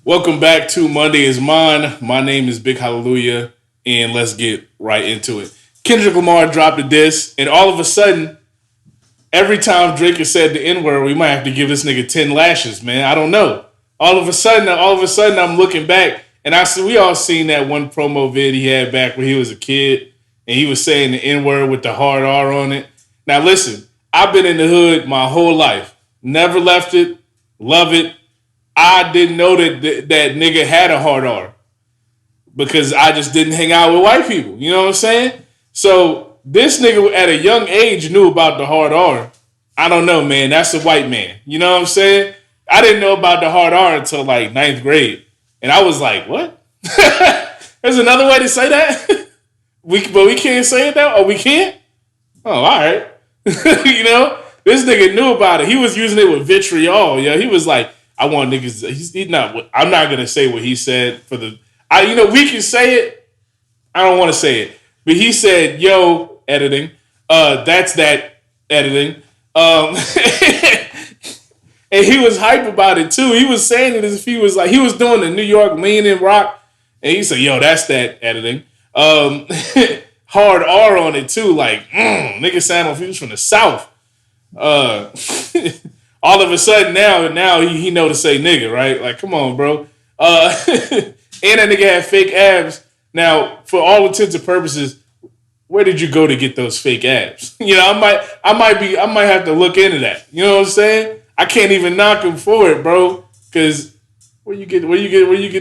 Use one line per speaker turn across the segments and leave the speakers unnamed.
Welcome back to Monday is Mine. My name is Big Hallelujah, and let's get right into it. Kendrick Lamar dropped a diss, and all of a sudden, every time Drake has said the N word, we might have to give this nigga 10 lashes, man. I don't know. All of a sudden, I'm looking back, and we all seen that one promo vid he had back when he was a kid, and he was saying the N word with the hard R on it. Now, listen, I've been in the hood my whole life, never left it, love it. I didn't know that nigga had a hard R because I just didn't hang out with white people. You know what I'm saying? So this nigga at a young age knew about the hard R. I don't know, man. That's a white man. You know what I'm saying? I didn't know about the hard R until like ninth grade. And I was like, what? There's another way to say that? But we can't say it now? Oh, we can't? Oh, all right. You know? This nigga knew about it. He was using it with vitriol. Yeah, he was like, I want niggas. He's not. I'm not gonna say what he said for the. We can say it. I don't want to say it, but he said, "Yo, editing. That's that editing." And he was hype about it too. He was saying it as if he was doing the New York lean and rock, and he said, "Yo, that's that editing." Hard R on it too, like nigga sound like he was from the South. All of a sudden now he know to say nigga, right? Like, come on, bro. And that nigga had fake abs. Now, for all intents and purposes, where did you go to get those fake abs? You know, I might have to look into that. You know what I'm saying? I can't even knock him for it, bro. Cause where you get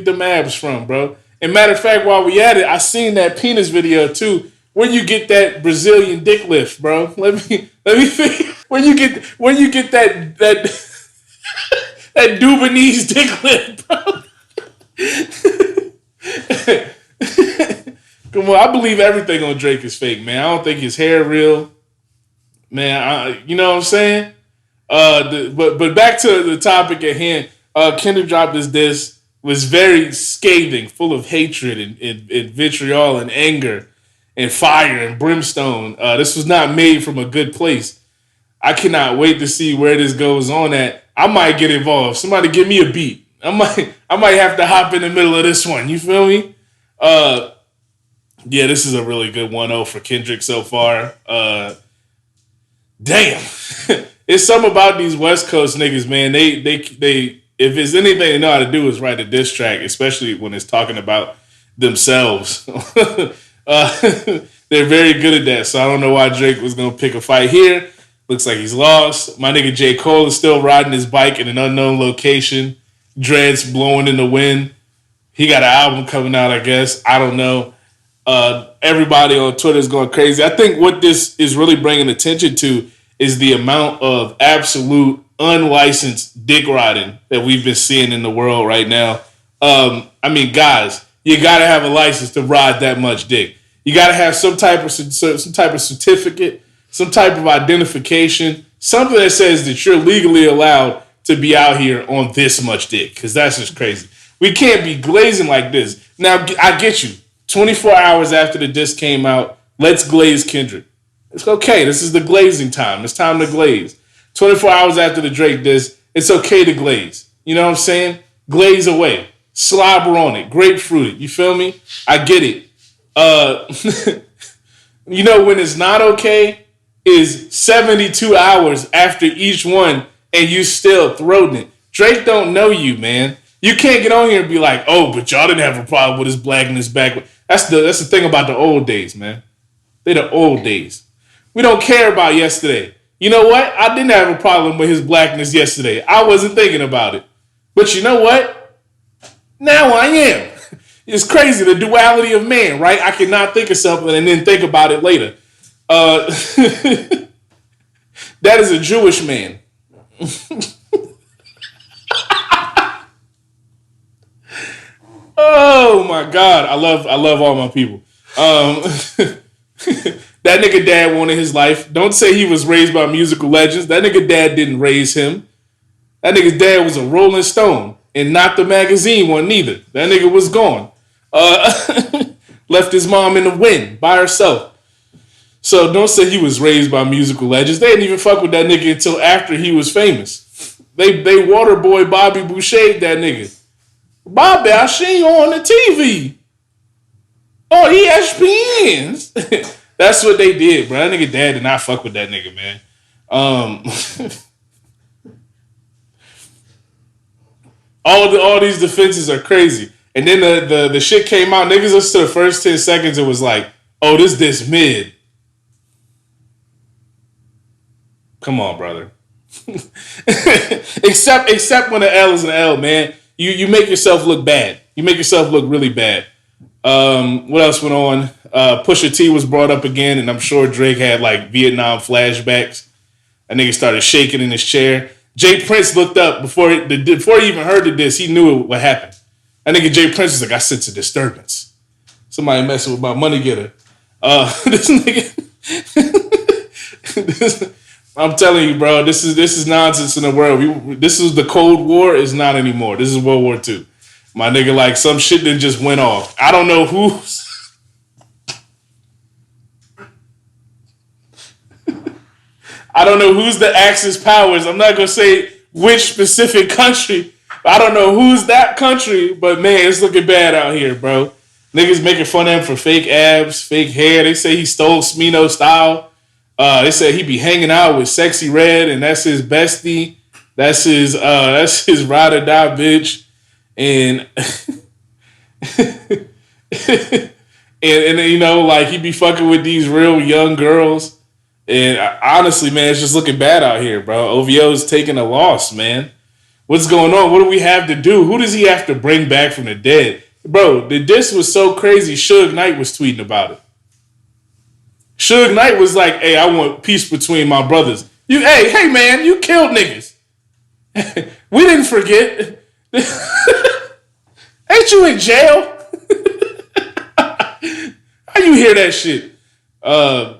them abs from, bro? And matter of fact, while we at it, I seen that penis video too. Where you get that Brazilian dick lift, bro? Let me think. Where you get that that Dubonese dick lift, bro? Come on, I believe everything on Drake is fake, man. I don't think his hair real, man. You know what I'm saying? But back to the topic at hand. Kendrick dropped this diss, was very scathing, full of hatred and vitriol and anger and fire and brimstone. This was not made from a good place. I cannot wait to see where this goes on at. I might get involved. Somebody give me a beat. I might have to hop in the middle of this one. You feel me? Yeah, this is a really good 1-0 for Kendrick so far. Damn. It's something about these West Coast niggas, man. They if it's anything they know how to do is write a diss track, especially when it's talking about themselves. They're very good at that. So I don't know why Drake was gonna pick a fight here. Looks like he's lost. My nigga J. Cole is still riding his bike in an unknown location. Dreads blowing in the wind. He got an album coming out, I guess. I don't know. Everybody on Twitter is going crazy. I think what this is really bringing attention to is the amount of absolute unlicensed dick riding that we've been seeing in the world right now. I mean, guys, you got to have a license to ride that much dick. You got to have some type of certificate, some type of identification, something that says that you're legally allowed to be out here on this much dick, because that's just crazy. We can't be glazing like this. Now, I get you. 24 hours after the disc came out, let's glaze Kendrick. It's okay. This is the glazing time. It's time to glaze. 24 hours after the Drake disc, it's okay to glaze. You know what I'm saying? Glaze away. Slobber on it. Grapefruit it. You feel me? I get it. You know when it's not okay is 72 hours after each one and you still throating it. Drake don't know you, man. You can't get on here and be like, oh, but y'all didn't have a problem with his black and his back. That's the thing about the old days, man. They're the old days. We don't care about yesterday. You know what? I didn't have a problem with his blackness yesterday. I wasn't thinking about it. But you know what? Now I am. It's crazy, the duality of man, right? I cannot think of something and then think about it later. That is a Jewish man. Oh my God. I love all my people. That nigga dad wanted his life. Don't say he was raised by musical legends. That nigga dad didn't raise him. That nigga's dad was a Rolling Stone and not the magazine one neither. That nigga was gone. Left his mom in the wind by herself. So don't say he was raised by musical legends. They didn't even fuck with that nigga until after he was famous. They water boy Bobby Boucher that nigga. Bobby, I seen you on the TV. Oh, ESPNs. That's what they did, bro. That nigga dad did not fuck with that nigga, man. All these defenses are crazy. And then the shit came out. Niggas listened to the first 10 seconds. It was like, oh, this mid. Come on, brother. except when the L is an L, man. You make yourself look bad. You make yourself look really bad. What else went on? Pusha T was brought up again, and I'm sure Drake had like Vietnam flashbacks. A nigga started shaking in his chair. Jay Prince looked up before he even heard of this. He knew what happened. That nigga Jay Prince was like, I sense a disturbance. Somebody messing with my money getter. This nigga. I'm telling you, bro. This is nonsense in the world. This is the Cold War. Is not anymore. This is World War II. My nigga, like some shit that just went off. I don't know who's. I don't know who's the Axis powers. I'm not gonna say which specific country. I don't know who's that country, but man, it's looking bad out here, bro. Niggas making fun of him for fake abs, fake hair. They say he stole Smino style. They said he be hanging out with Sexy Red, and that's his bestie. That's his ride or die bitch. And and you know, like he be fucking with these real young girls. And honestly, man, it's just looking bad out here, bro. OVO is taking a loss, man. What's going on? What do we have to do? Who does he have to bring back from the dead? Bro, the diss was so crazy, Suge Knight was tweeting about it. Suge Knight was like, hey, I want peace between my brothers. Hey, man, you killed niggas. We didn't forget. Ain't you in jail? How you hear that shit?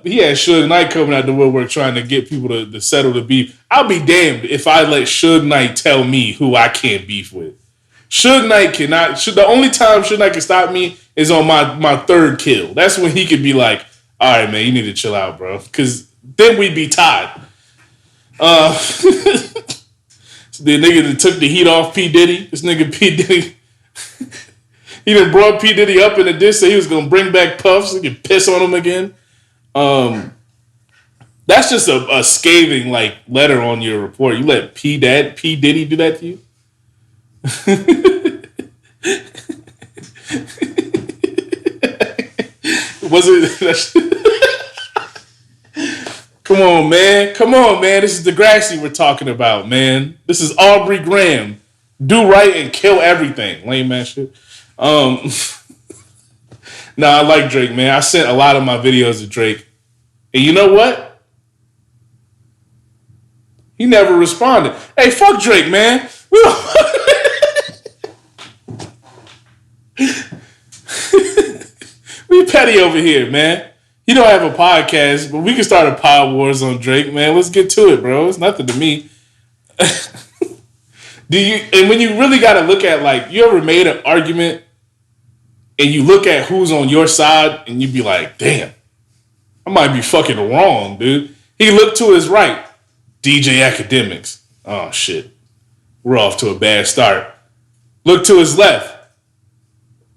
He had Suge Knight coming out the woodwork trying to get people to settle the beef. I'll be damned if I let Suge Knight tell me who I can't beef with. Suge Knight cannot. The only time Suge Knight can stop me is on my third kill. That's when he could be like, all right, man, you need to chill out, bro. Because then we'd be tied. So the nigga that took the heat off P. Diddy. This nigga P. Diddy. He done brought P. Diddy up in the diss, so he was going to bring back Puff so he could piss on him again. That's just a scathing like letter on your report. You let P. Diddy do that to you? Was it? Come on, man. This is Degrassi we're talking about, man. This is Aubrey Graham. Do right and kill everything. Lame man shit. Nah, I like Drake, man. I sent a lot of my videos to Drake. And you know what? He never responded. Hey, fuck Drake, man. We petty over here, man. He don't have a podcast, but we can start a pod wars on Drake, man. Let's get to it, bro. It's nothing to me. And when you really got to look at, like, you ever made an argument and you look at who's on your side and you be like, damn, I might be fucking wrong, dude. He looked to his right. DJ Academics. Oh, shit. We're off to a bad start. Look to his left.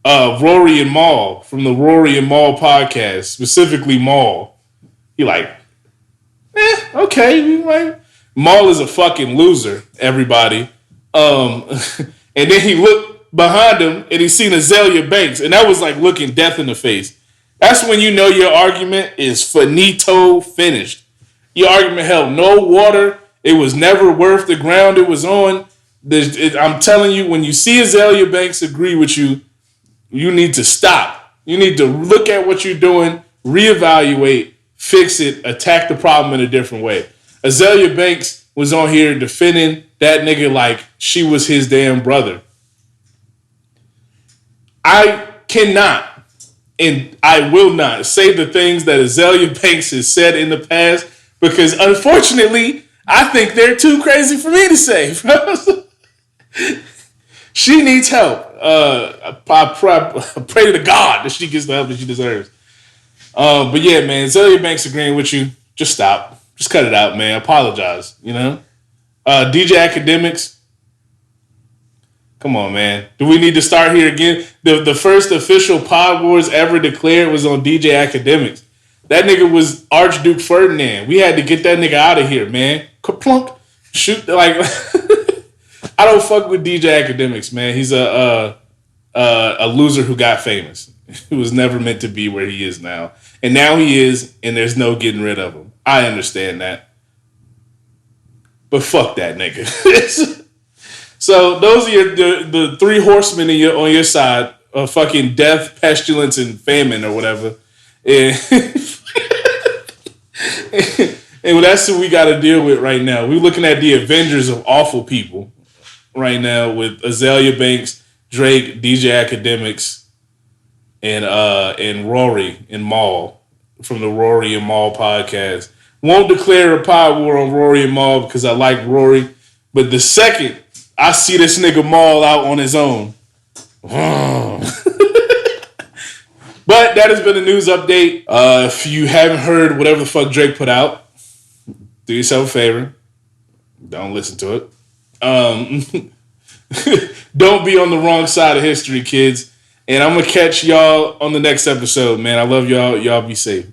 Rory and Maul from the Rory and Maul podcast, specifically Maul. He like, okay. Like, Maul is a fucking loser, everybody. And then he looked behind him and he seen Azalea Banks, and that was like looking death in the face. That's when you know your argument is finito, finished. Your argument held no water. It was never worth the ground it was on. I'm telling you, when you see Azalea Banks agree with you, you need to stop. You need to look at what you're doing, reevaluate, fix it, attack the problem in a different way. Azalea Banks was on here defending that nigga like she was his damn brother. I cannot and I will not say the things that Azalea Banks has said in the past because unfortunately, I think they're too crazy for me to say. She needs help. I pray to God that she gets the help that she deserves. But yeah, man, Azalea Banks agreeing with you. Just stop. Just cut it out, man. Apologize, you know? DJ Academics. Come on, man. Do we need to start here again? The first official Pod Wars ever declared was on DJ Academics. That nigga was Archduke Ferdinand. We had to get that nigga out of here, man. Kaplunk. Shoot, like, I don't fuck with DJ Academics, man. He's a loser who got famous. Who was never meant to be where he is now. And now he is, and there's no getting rid of him. I understand that. But fuck that nigga. So those are the three horsemen on your side. Fucking death, pestilence, and famine or whatever. And, and that's what we got to deal with right now. We're looking at the Avengers of awful people right now with Azalea Banks, Drake, DJ Academics, and Rory and Maul from the Rory and Maul podcast. Won't declare a pod war on Rory and Maul because I like Rory. But the second I see this nigga Maul out on his own. But that has been a news update. If you haven't heard whatever the fuck Drake put out, do yourself a favor. Don't listen to it. Don't be on the wrong side of history, kids. And I'm going to catch y'all on the next episode, man. I love y'all. Y'all be safe.